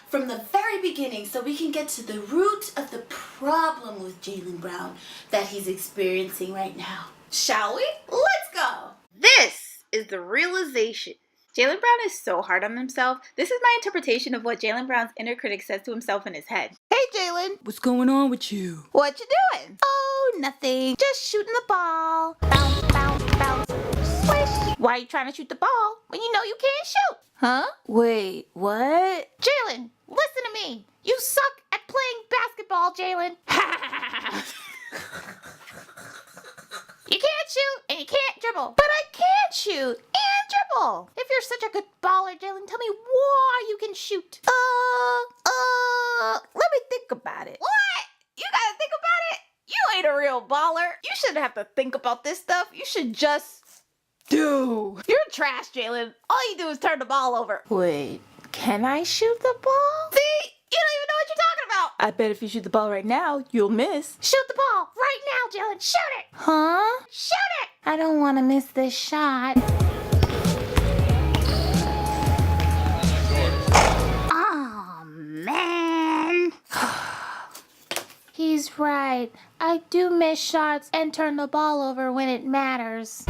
from the very beginning so we can get to the root of the problem with Jaylen Brown that he's experiencing right now. Shall we? Let's go! This is the realization. Jaylen Brown is so hard on himself. This is my interpretation of what Jaylen Brown's inner critic says to himself in his head. Hey, Jaylen. What's going on with you? What you doing? Oh, nothing. Just shooting the ball. Bounce, bounce, bounce. Swish. Why are you trying to shoot the ball when you know you can't shoot? Huh? Wait, what? Jaylen, listen to me. You suck at playing basketball, Jaylen. You can't shoot and you can't dribble. But I can shoot and dribble. If you're such a good baller, Jaylen, tell me why you can shoot. Let me think about it. What? You gotta think about it? You ain't a real baller. You shouldn't have to think about this stuff. You should just do. You're trash, Jaylen. All you do is turn the ball over. Wait, can I shoot the ball? See? You don't even know what you're talking about. I bet if you shoot the ball right now, you'll miss. Shoot the ball right now, Jaylen. Shoot it. Huh? Shoot it. I don't want to miss this shot. Oh, man. He's right. I do miss shots and turn the ball over when it matters.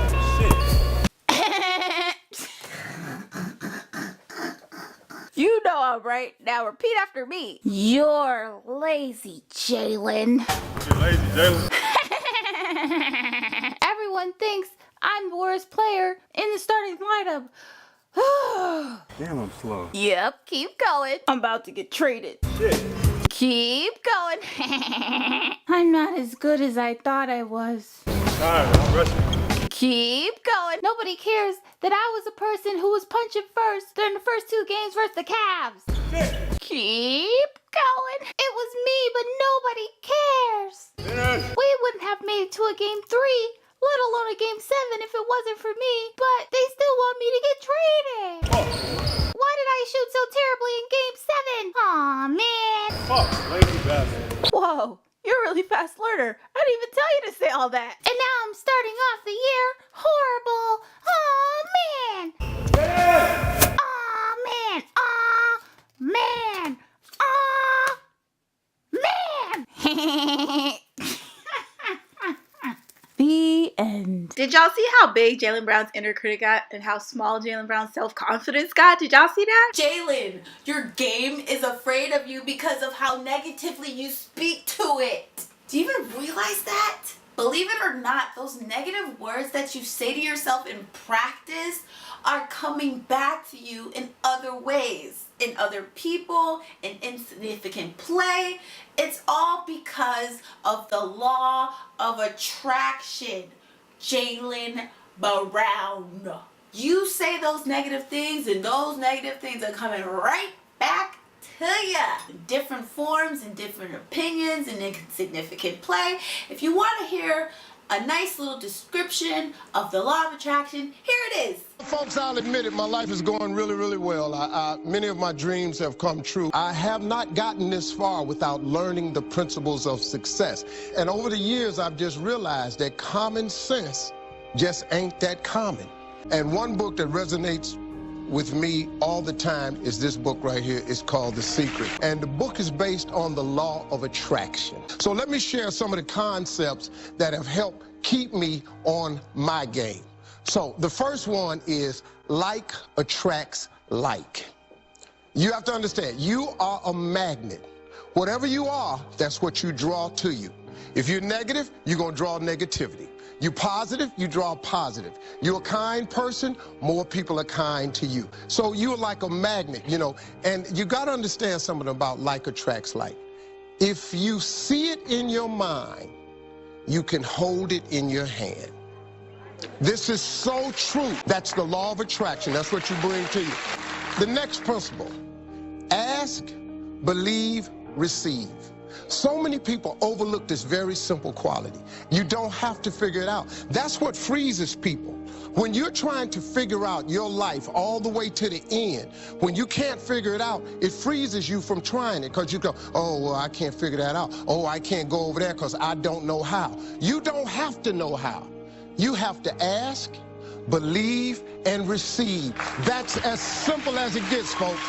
You know I'm right. Now repeat after me. You're lazy, Jaylen. You're lazy, Jaylen. Everyone thinks I'm the worst player in the starting lineup. Damn, I'm slow. Yep, keep going. I'm about to get traded. Shit. Keep going. I'm not as good as I thought I was. Tired, I'm rushing. Keep going. Nobody cares that I was a person who was punching first during the first 2 games versus the Cavs. Shit. Keep going. It was me, but nobody cares. Finish. We wouldn't have made it to a game 3, let alone a game 7 if it wasn't for me, but they still want me to get traded. Fuck. Why did I shoot so terribly in game 7? Aw, man. Fuck, lazy bastard. Whoa, you're a really fast learner. I didn't even tell you to say all that. And now I'm starting off the year horrible. Aw, man. Yeah. Aw, man. Aw, man. Aw, man. The end. Did y'all see how big Jaylen Brown's inner critic got and how small Jaylen Brown's self-confidence got? Did y'all see that? Jaylen, your game is afraid of you because of how negatively you speak to it. Do you even realize that? Believe it or not, those negative words that you say to yourself in practice are coming back to you in other ways. In other people, in insignificant play. It's all because of the law of attraction. Jaylen Brown. You say those negative things and those negative things are coming right back to you. In different forms and different opinions and insignificant play. If you want to hear a nice little description of the law of attraction, here it is. Folks, I'll admit it, my life is going really, really well. Many of my dreams have come true. I have not gotten this far without learning the principles of success. And over the years, I've just realized that common sense just ain't that common. And one book that resonates with me all the time is this book right here. It's called The Secret. And the book is based on the law of attraction. So let me share some of the concepts that have helped keep me on my game. So the first one is like attracts like. You have to understand, you are a magnet. Whatever you are, that's what you draw to you. If you're negative, you're going to draw negativity. You're positive, you draw positive. You're a kind person, more people are kind to you. So you're like a magnet, you know, and you got to understand something about like attracts like. If you see it in your mind, you can hold it in your hand. This is so true. That's the law of attraction. That's what you bring to you. The next principle, ask, believe, receive. So many people overlook this very simple quality. You don't have to figure it out. That's what freezes people. When you're trying to figure out your life all the way to the end, when you can't figure it out, it freezes you from trying it because you go, oh, well, I can't figure that out. Oh, I can't go over there because I don't know how. You don't have to know how. You have to ask, believe, and receive. That's as simple as it gets, folks.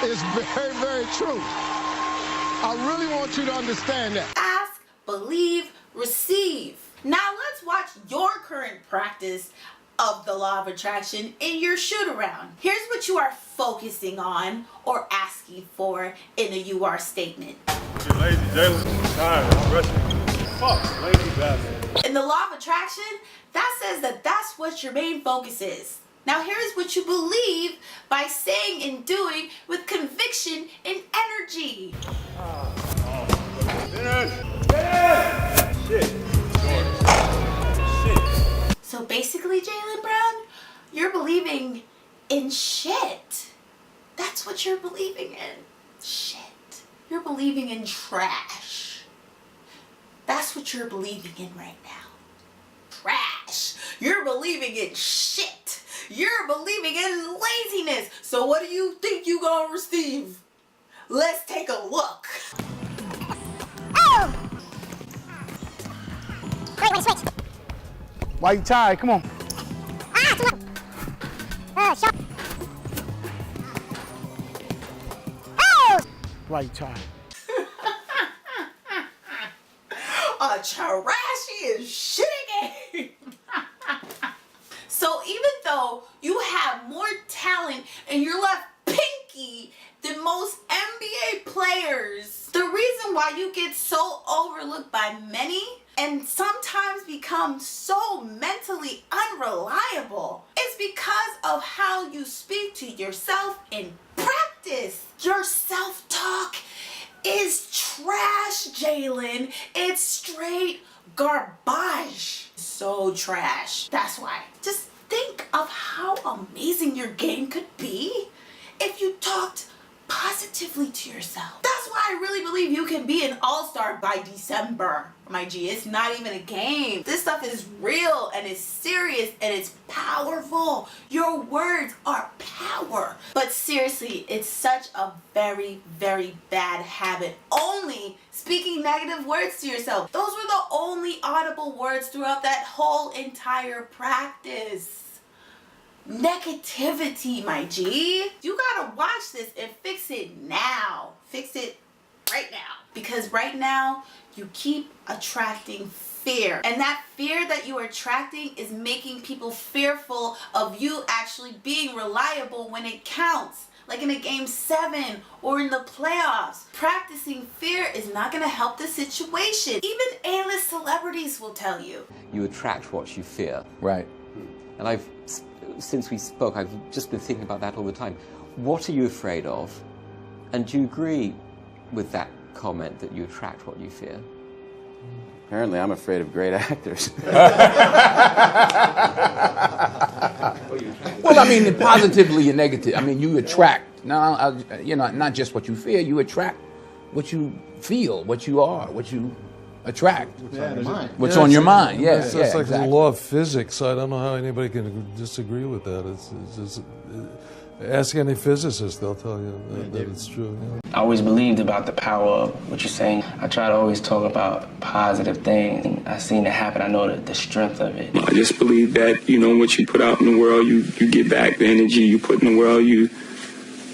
is very, very true. I really want you to understand that. Ask, believe, receive. Now let's watch your current practice of the law of attraction in your shoot around. Here's what you are focusing on or asking for in a you are statement. You're lazy, Jaylen. I'm tired. I'm resting. Fuck, lazy bastard. In the law of attraction, that says that that's what your main focus is. Now here's what you believe by saying and doing with conviction and energy. Finish. Finish. Shit. Shit. So basically, Jaylen Brown, you're believing in shit. That's what you're believing in. Shit. You're believing in trash. That's what you're believing in right now. Trash. You're believing in shit. You're believing in laziness. So what do you think you gonna receive? Let's take a look. Oh! Wait, switch. Why you tired? Come on. Ah, too much. Shut. Oh! Why you tired? A trashy and shitty game. So even though you have more talent and you're left pinky than most NBA players, the reason why you get so overlooked by many and sometimes become so mentally unreliable is because of how you speak to yourself in practice. Your self-talk is trash, Jaylen. It's straight garbage. So trash. That's why. Just think of how amazing your game could be if you talked positively to yourself. That's why I really believe you can be an all-star by December, my G. It's not even a game. This stuff is real and it's serious and it's powerful. Your words are power. But seriously, it's such a very, very bad habit. Only speaking negative words to yourself. Those were the only audible words throughout that whole entire practice. Negativity, my G. You gotta watch this and fix it now. Fix it right now. Because right now, you keep attracting fear. And that fear that you are attracting is making people fearful of you actually being reliable when it counts. Like in a game 7 or in the playoffs. Practicing fear is not gonna help the situation. Even A-list celebrities will tell you. You attract what you fear. Right. And since we spoke, I've just been thinking about that all the time. What are you afraid of? And do you agree with that comment that you attract what you fear? Apparently, I'm afraid of great actors. Well, I mean, positively and negative. I mean, you attract. Now, not just what you fear. You attract what you feel, what you are, what you attract. What's on your mind? Yeah, it's like exactly. The law of physics. I don't know how anybody can disagree with that. It's just ask any physicist; they'll tell you that it's true. Yeah. I always believed about the power of what you're saying. I try to always talk about positive things. I've seen it happen. I know the strength of it. I just believe that, what you put out in the world, you get back. The energy you put in the world, you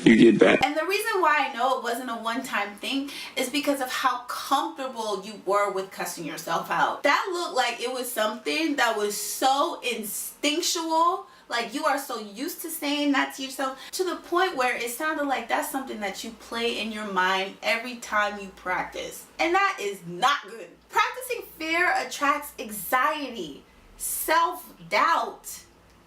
get back. And the reason why I know it wasn't a one-time thing is because of how comfortable you were with cussing yourself out. That looked like it was something that was so instinctual. Like you are so used to saying that to yourself to the point where it sounded like that's something that you play in your mind every time you practice. And that is not good. Practicing fear attracts anxiety, self-doubt,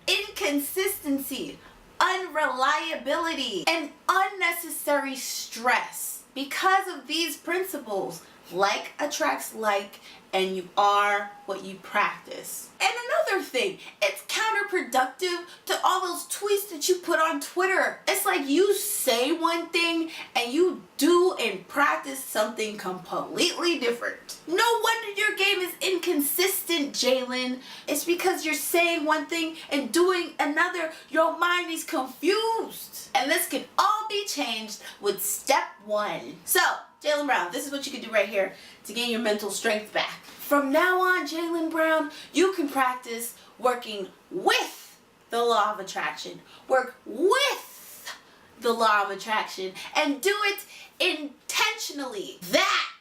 inconsistency, unreliability, and unnecessary stress. Because of these principles, like attracts like, and you are what you practice. And another thing, it's counterproductive to all those tweets that you put on Twitter. It's like you say one thing and you do and practice something completely different. No wonder your game is inconsistent, Jaylen. It's because you're saying one thing and doing another. Your mind is confused. And this can all be changed with step 1. So, Jaylen Brown, this is what you can do right here to gain your mental strength back. From now on, Jaylen Brown, you can practice working with the law of attraction. Work with the law of attraction and do it intentionally. That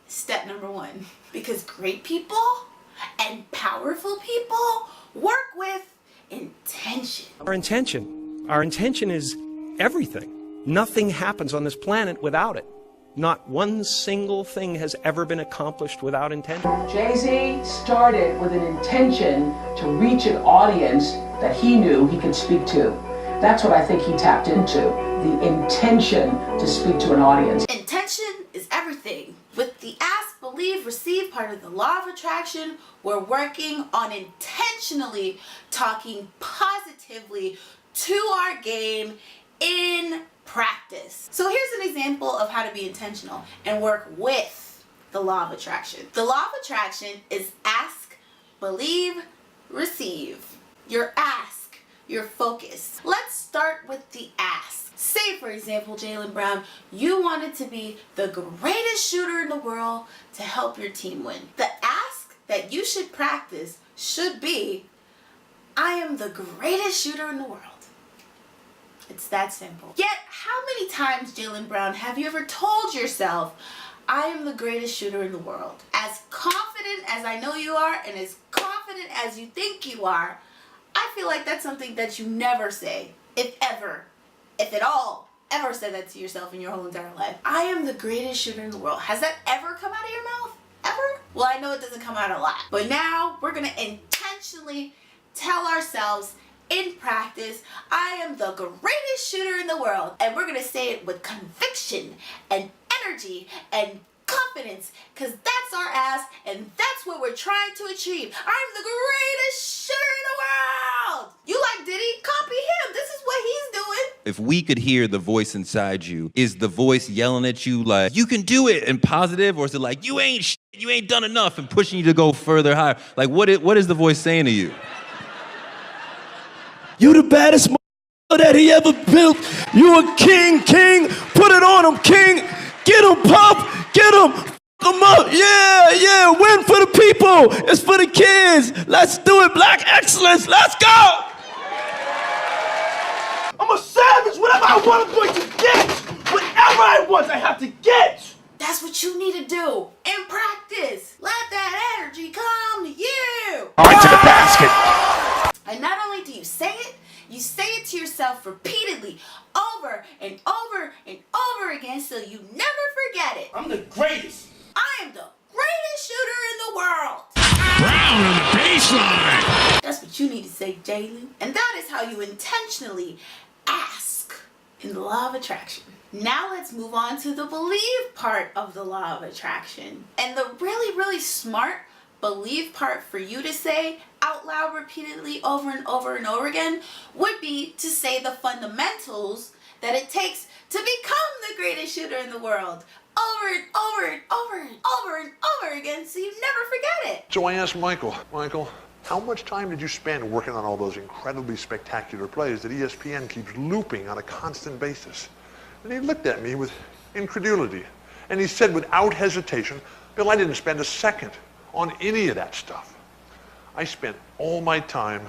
step number one. Because great people and powerful people work with intention. Our intention is everything. Nothing happens on this planet without it. Not one single thing has ever been accomplished without intention. Jay-Z started with an intention to reach an audience that he knew he could speak to. That's what I think he tapped into, the intention to speak to an audience. Intention is everything. With the ask, believe, receive part of the law of attraction, we're working on intentionally talking positively to our game in practice. So here's an example of how to be intentional and work with the law of attraction. The law of attraction is ask, believe, receive. Your ask, your focus. Let's start with the ask. Say, for example, Jaylen Brown, you wanted to be the greatest shooter in the world to help your team win. The ask that you should practice should be, I am the greatest shooter in the world. It's that simple. Yet, how many times, Jaylen Brown, have you ever told yourself, I am the greatest shooter in the world? As confident as I know you are and as confident as you think you are, I feel like that's something that you never say, if ever, if at all, ever said that to yourself in your whole entire life. I am the greatest shooter in the world. Has that ever come out of your mouth? Ever? Well, I know it doesn't come out a lot. But now we're going to intentionally tell ourselves in practice, I am the greatest shooter in the world. And we're going to say it with conviction and energy and confidence, because that's our ask and that's what we're trying to achieve. I'm the greatest shooter in the world. You like Diddy? Copy him. This is what he's doing. If we could hear the voice inside you, is the voice yelling at you like, you can do it, and positive, or is it like, you ain't done enough, and pushing you to go further higher? Like, what is the voice saying to you? You the baddest that he ever built. You a king. Put it on him, king. Get him, Puff. Get him. F him up. Yeah. Win for the people. It's for the kids. Let's do it. Black excellence. Let's go. I'm a savage. Whatever I want, I'm going to get. Whatever I want, I have to get. That's what you need to do in practice. Let that energy come to you. All right, to the basket. And not only do you say it to yourself repeatedly, over and over and over again, so you never forget it. I'm the greatest. I am the greatest shooter in the world. Brown on the baseline. That's what you need to say, Jaylen. And that is how you intentionally ask in the law of attraction. Now let's move on to the believe part of the law of attraction. And the really, really smart believe part for you to say out loud repeatedly over and over and over again would be to say the fundamentals that it takes to become the greatest shooter in the world over and over and over and over and over again, so you never forget it. So I asked Michael, how much time did you spend working on all those incredibly spectacular plays that ESPN keeps looping on a constant basis? And he looked at me with incredulity, and he said without hesitation, Bill, I didn't spend a second on any of that stuff. I spent all my time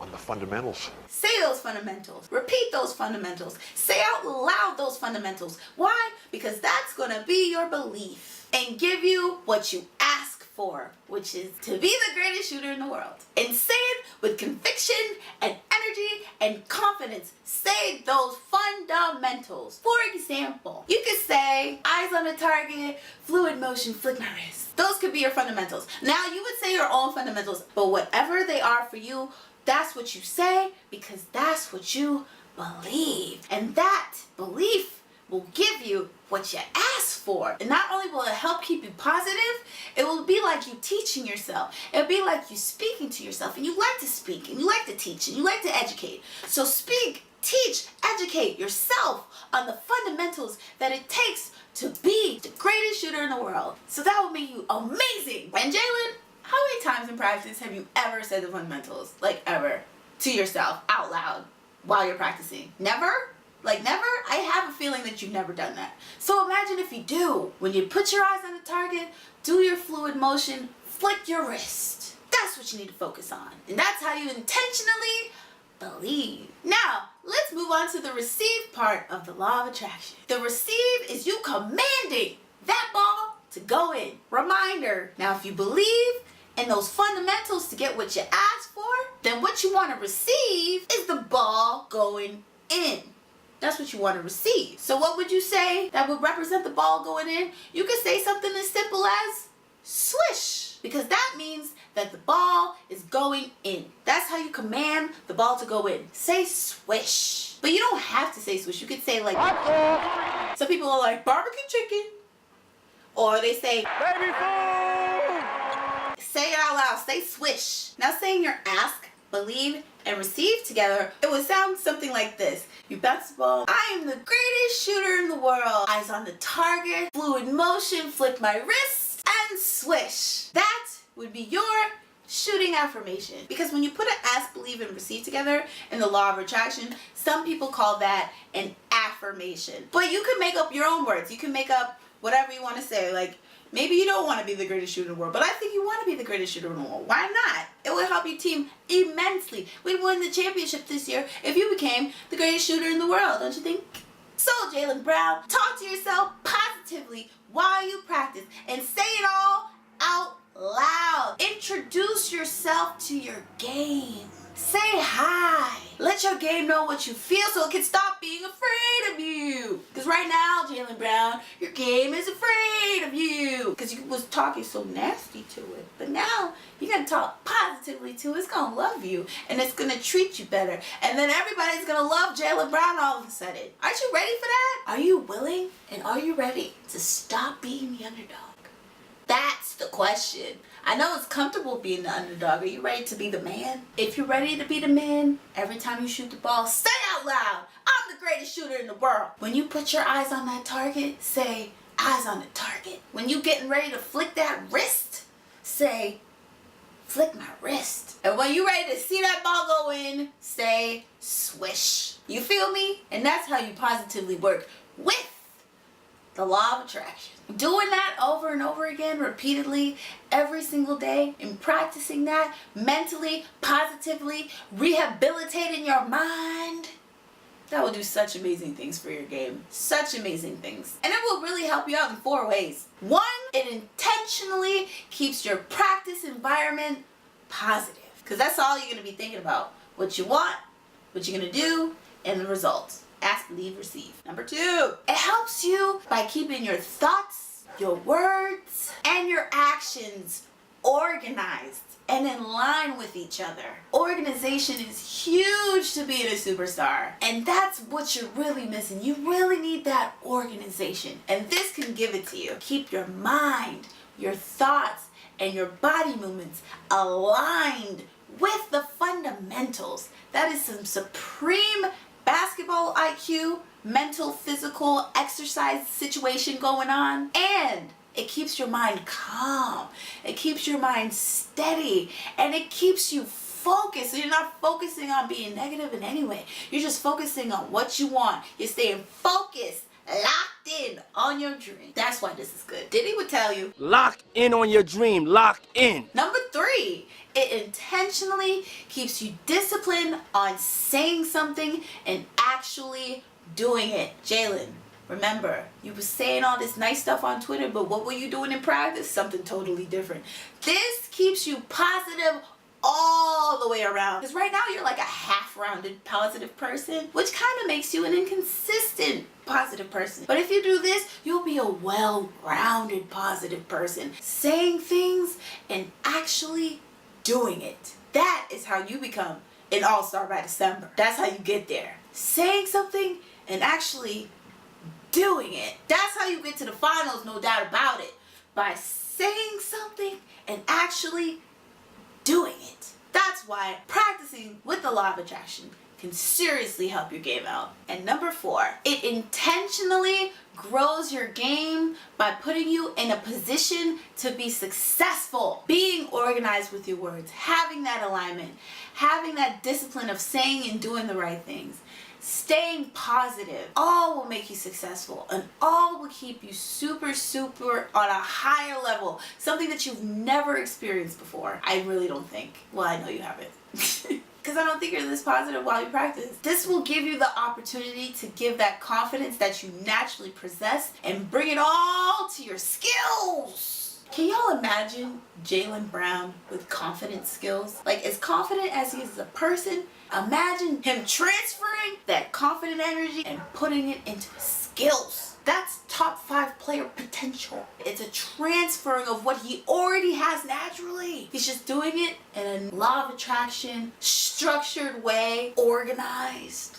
on the fundamentals. Say those fundamentals. Repeat those fundamentals. Say out loud those fundamentals. Why? Because that's going to be your belief and give you what you ask for, which is to be the greatest shooter in the world. And say it with conviction and energy and confidence. Say those fundamentals. For example, you could say, eyes on the target, fluid motion, flick my wrist. Those could be your fundamentals. Now, you would say your own fundamentals, but whatever they are for you, that's what you say because that's what you believe. And that belief will give you what you ask for. And not only will it help keep you positive, it will be like you teaching yourself. It'll be like you speaking to yourself. And you like to speak, and you like to teach, and you like to educate. So speak, teach, educate yourself on the fundamentals that it takes to be the greatest shooter in the world. So that will make you amazing. And Jaylen, how many times in practice have you ever said the fundamentals, like ever, to yourself out loud while you're practicing? Never? Like never? I have a feeling that you've never done that. So imagine if you do. When you put your eyes on the target, do your fluid motion, flick your wrist. That's what you need to focus on. And that's how you intentionally believe. Now, let's move on to the receive part of the law of attraction. The receive is you commanding that ball to go in. Reminder, now if you believe in those fundamentals to get what you ask for, then what you want to receive is the ball going in. That's what you want to receive. So what would you say that would represent the ball going in? You could say something as simple as swish, because that means that the ball is going in. That's how you command the ball to go in. Say swish. But you don't have to say swish. You could say like, some people are like barbecue chicken. Or they say, baby food. Say it out loud. Say swish. Now saying your ask, believe, and receive together, it would sound something like this. You bounce the ball. I am the greatest shooter in the world. Eyes on the target, fluid motion, flick my wrist, and swish. That would be your shooting affirmation. Because when you put an ask, believe, and receive together in the law of attraction, some people call that an affirmation. But you can make up your own words. You can make up whatever you want to say. Like, maybe you don't want to be the greatest shooter in the world, but I think you want to be the greatest shooter in the world. Why not? It would help your team immensely. We'd win the championship this year if you became the greatest shooter in the world, don't you think? So, Jaylen Brown, talk to yourself positively while you practice and say it all out loud. Introduce yourself to your game. Say hi. Let your game know what you feel so it can stop being afraid of you. Because right now, Jaylen Brown, your game is afraid of you. Because you was talking so nasty to it. But now, you're going to talk positively to it. It's going to love you. And it's going to treat you better. And then everybody's going to love Jaylen Brown all of a sudden. Aren't you ready for that? Are you willing and are you ready to stop being the underdog? That's the question. I know it's comfortable being the underdog. Are you ready to be the man? If you're ready to be the man, every time you shoot the ball, say out loud, I'm the greatest shooter in the world. When you put your eyes on that target, say, eyes on the target. When you getting ready to flick that wrist, say, flick my wrist. And when you ready to see that ball go in, say, swish. You feel me? And that's how you positively work with the law of attraction. Doing that over and over again, repeatedly, every single day, and practicing that mentally, positively, rehabilitating your mind, that will do such amazing things for your game. Such amazing things. And it will really help you out in 4 ways. 1, it intentionally keeps your practice environment positive. Because that's all you're going to be thinking about. What you want, what you're going to do, and the results. Ask, believe, receive. Number 2, it helps you by keeping your thoughts, your words, and your actions organized and in line with each other. Organization is huge to being a superstar. And that's what you're really missing. You really need that organization. And this can give it to you. Keep your mind, your thoughts, and your body movements aligned with the fundamentals. That is some supreme basketball IQ, mental, physical, exercise situation going on. And it keeps your mind calm. It keeps your mind steady. And it keeps you focused. So you're not focusing on being negative in any way. You're just focusing on what you want. You're staying focused, locked in on your dream. That's why this is good. Diddy would tell you, Lock in on your dream. Lock in. Number 3, it intentionally keeps you disciplined on saying something and actually doing it. Jaylen, remember, you were saying all this nice stuff on Twitter, but what were you doing in practice? Something totally different. This keeps you positive all the way around. Because right now you're like a half-rounded positive person, which kind of makes you an inconsistent positive person. But if you do this, you'll be a well-rounded positive person. Saying things and actually doing it. That is how you become an all-star by December. That's how you get there. Saying something and actually doing it. That's how you get to the finals, no doubt about it. By saying something and actually doing it. That's why practicing with the law of attraction can seriously help your game out. And number 4, it intentionally grows your game by putting you in a position to be successful. Being organized with your words, having that alignment, having that discipline of saying and doing the right things, staying positive, all will make you successful and all will keep you super on a higher level, something that you've never experienced before. I really don't think. Well, I know you haven't. because I don't think you're this positive while you practice. This will give you the opportunity to give that confidence that you naturally possess and bring it all to your skills. Can y'all imagine Jaylen Brown with confident skills? Like, as confident as he is as a person, imagine him transferring that confident energy and putting it into his skills. That's top 5 player potential. It's a transferring of what he already has naturally. He's just doing it in a law of attraction, structured way, organized.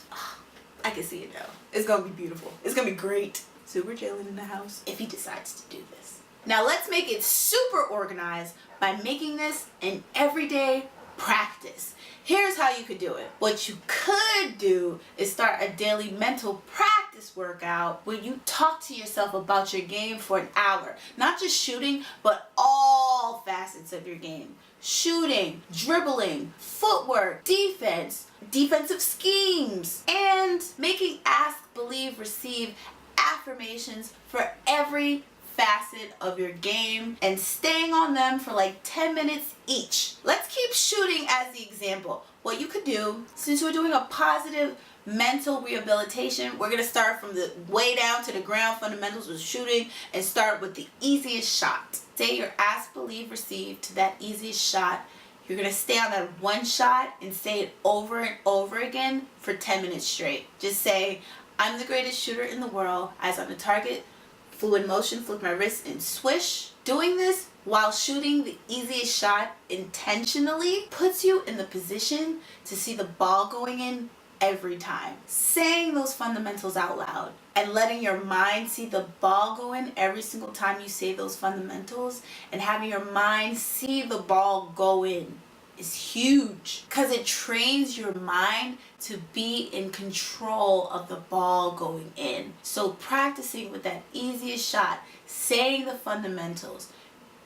I can see it now. It's gonna be beautiful. It's gonna be great. Super Jaylen in the house if he decides to do this. Now let's make it super organized by making this an everyday practice. Here's how you could do it. What you could do is start a daily mental practice workout where you talk to yourself about your game for an hour. Not just shooting, but all facets of your game. Shooting, dribbling, footwork, defense, defensive schemes, and making ask, believe, receive affirmations for every facet of your game and staying on them for like 10 minutes each. Let's keep shooting as the example. What you could do, since we're doing a positive mental rehabilitation, we're going to start from the way down to the ground fundamentals with shooting and start with the easiest shot. Say your ask, believe, receive to that easiest shot. You're going to stay on that one shot and say it over and over again for 10 minutes straight. Just say, I'm the greatest shooter in the world. Eyes on the target. Fluid motion, flick my wrist and swish. Doing this while shooting the easiest shot intentionally puts you in the position to see the ball going in every time. Saying those fundamentals out loud and letting your mind see the ball go in every single time you say those fundamentals and having your mind see the ball go in is huge because it trains your mind to be in control of the ball going in. So practicing with that easiest shot, saying the fundamentals,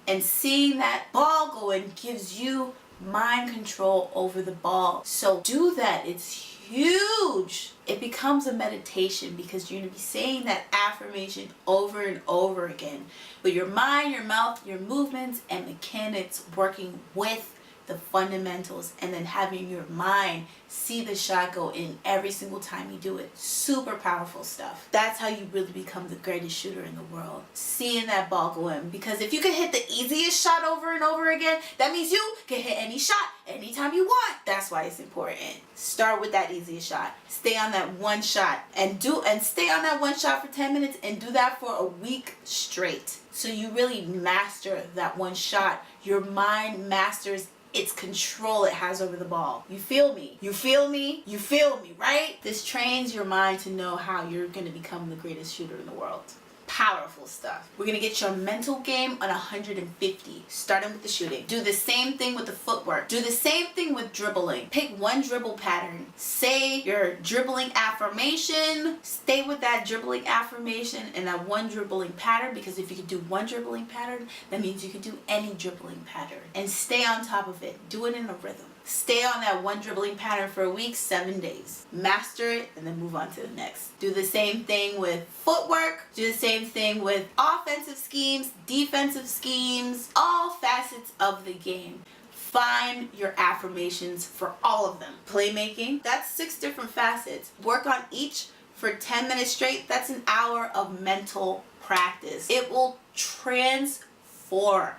and seeing that ball go in gives you mind control over the ball. So do that. It's huge. It becomes a meditation because you're going to be saying that affirmation over and over again with your mind, your mouth, your movements, and mechanics working with the fundamentals, and then having your mind see the shot go in every single time you do it. Super powerful stuff. That's how you really become the greatest shooter in the world. Seeing that ball go in. Because if you can hit the easiest shot over and over again, that means you can hit any shot anytime you want. That's why it's important. Start with that easiest shot. Stay on that one shot and stay on that one shot for 10 minutes and do that for a week straight. So you really master that one shot. Your mind masters its control it has over the ball. You feel me? You feel me? You feel me, right? This trains your mind to know how you're going to become the greatest shooter in the world. Powerful stuff. We're going to get your mental game on 150, starting with the shooting. Do the same thing with the footwork. Do the same thing with dribbling. Pick one dribble pattern. Say your dribbling affirmation. Stay with that dribbling affirmation and that one dribbling pattern, because if you can do one dribbling pattern, that means you can do any dribbling pattern. And stay on top of it. Do it in a rhythm. Stay on that one dribbling pattern for a week, 7 days. Master it and then move on to the next. Do the same thing with footwork. Do the same thing with offensive schemes, defensive schemes, all facets of the game. Find your affirmations for all of them. Playmaking, that's 6 different facets. Work on each for 10 minutes straight. That's an hour of mental practice. It will transform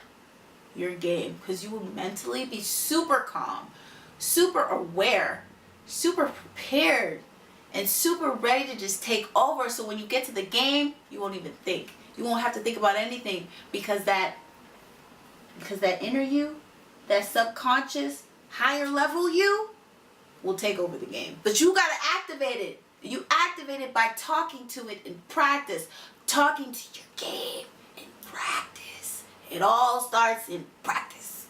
your game because you will mentally be super calm, super aware, super prepared, and super ready to just take over. So when you get to the game, you won't even think. You won't have to think about anything because that inner you, that subconscious higher level you will take over the game. But you gotta activate it. You activate it by talking to it in practice, talking to your game in practice. It all starts in practice.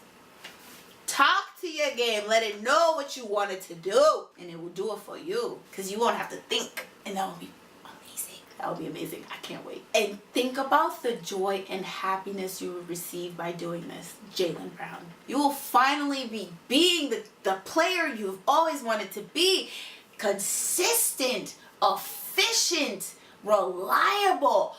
Talk to your game. Let it know what you want it to do. And it will do it for you. Because you won't have to think. And that will be amazing. That will be amazing. I can't wait. And think about the joy and happiness you will receive by doing this, Jaylen Brown. You will finally be being the player you've always wanted to be. Consistent, efficient, reliable,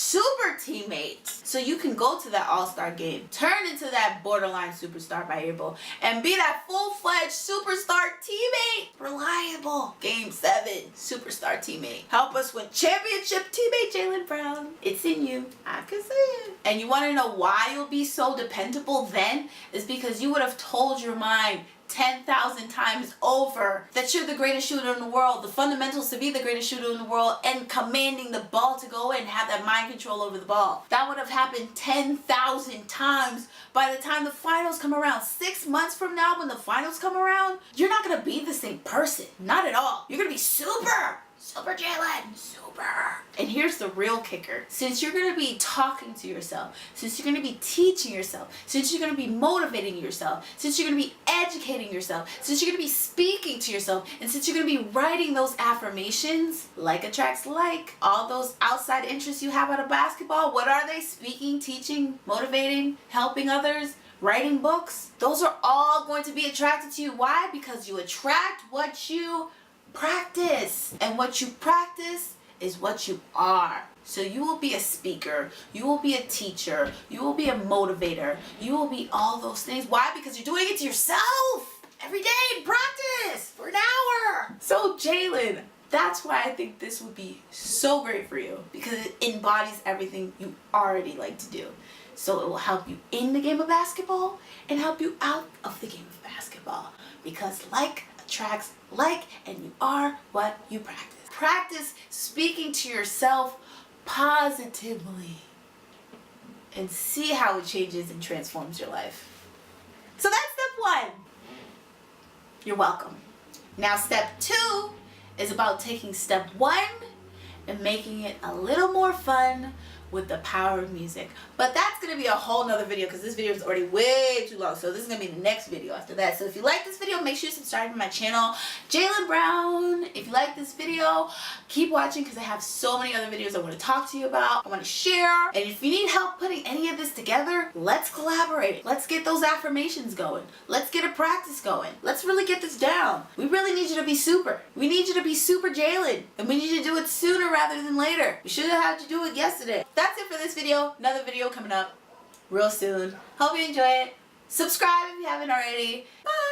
super teammate so you can go to that all-star game, turn into that borderline superstar by April, and be that full-fledged superstar teammate. Reliable. Game 7, superstar teammate. Help us win championship teammate Jaylen Brown. It's in you. I can see it. And you want to know why you'll be so dependable then? Is because you would have told your mind 10,000 times over that you're the greatest shooter in the world, the fundamentals to be the greatest shooter in the world, and commanding the ball to go in, have that mind control over the ball. That would have happened 10,000 times by the time the finals come around. 6 months from now, when the finals come around, you're not gonna be the same person. Not at all. You're gonna be super Jaylen, super. And here's the real kicker. Since you're gonna be talking to yourself, since you're gonna be teaching yourself, since you're gonna be motivating yourself, since you're gonna be educating yourself, since you're gonna be speaking to yourself, and since you're gonna be writing those affirmations, like attracts like, all those outside interests you have out of basketball, what are they? Speaking, teaching, motivating, helping others, writing books. Those are all going to be attracted to you. Why? Because you attract what you practice, and what you practice is what you are. So you will be a speaker, you will be a teacher, you will be a motivator, you will be all those things. Why? Because you're doing it to yourself every day in practice for an hour. So Jaylen, that's why I think this would be so great for you, because it embodies everything you already like to do. So it will help you in the game of basketball and help you out of the game of basketball, because like attracts like, and you are what you practice. Practice speaking to yourself positively and see how it changes and transforms your life. So that's step 1. You're welcome. Now step 2 is about taking step 1 and making it a little more fun with the power of music. But that's gonna be a whole nother video, because this video is already way too long. So this is gonna be the next video after that. So if you like this video, make sure you subscribe to my channel, Jaylen Brown. If you like this video, keep watching, because I have so many other videos I want to talk to you about, I want to share. And if you need help putting any of this together, let's collaborate. Let's get those affirmations going. Let's get a practice going. Let's really get this down. We really need you to be super. We need you to be super Jaylen. And we need you to do it sooner rather than later. We should have had you do it yesterday. That's it for this video. Another video coming up real soon. Hope you enjoy it. Subscribe if you haven't already. Bye!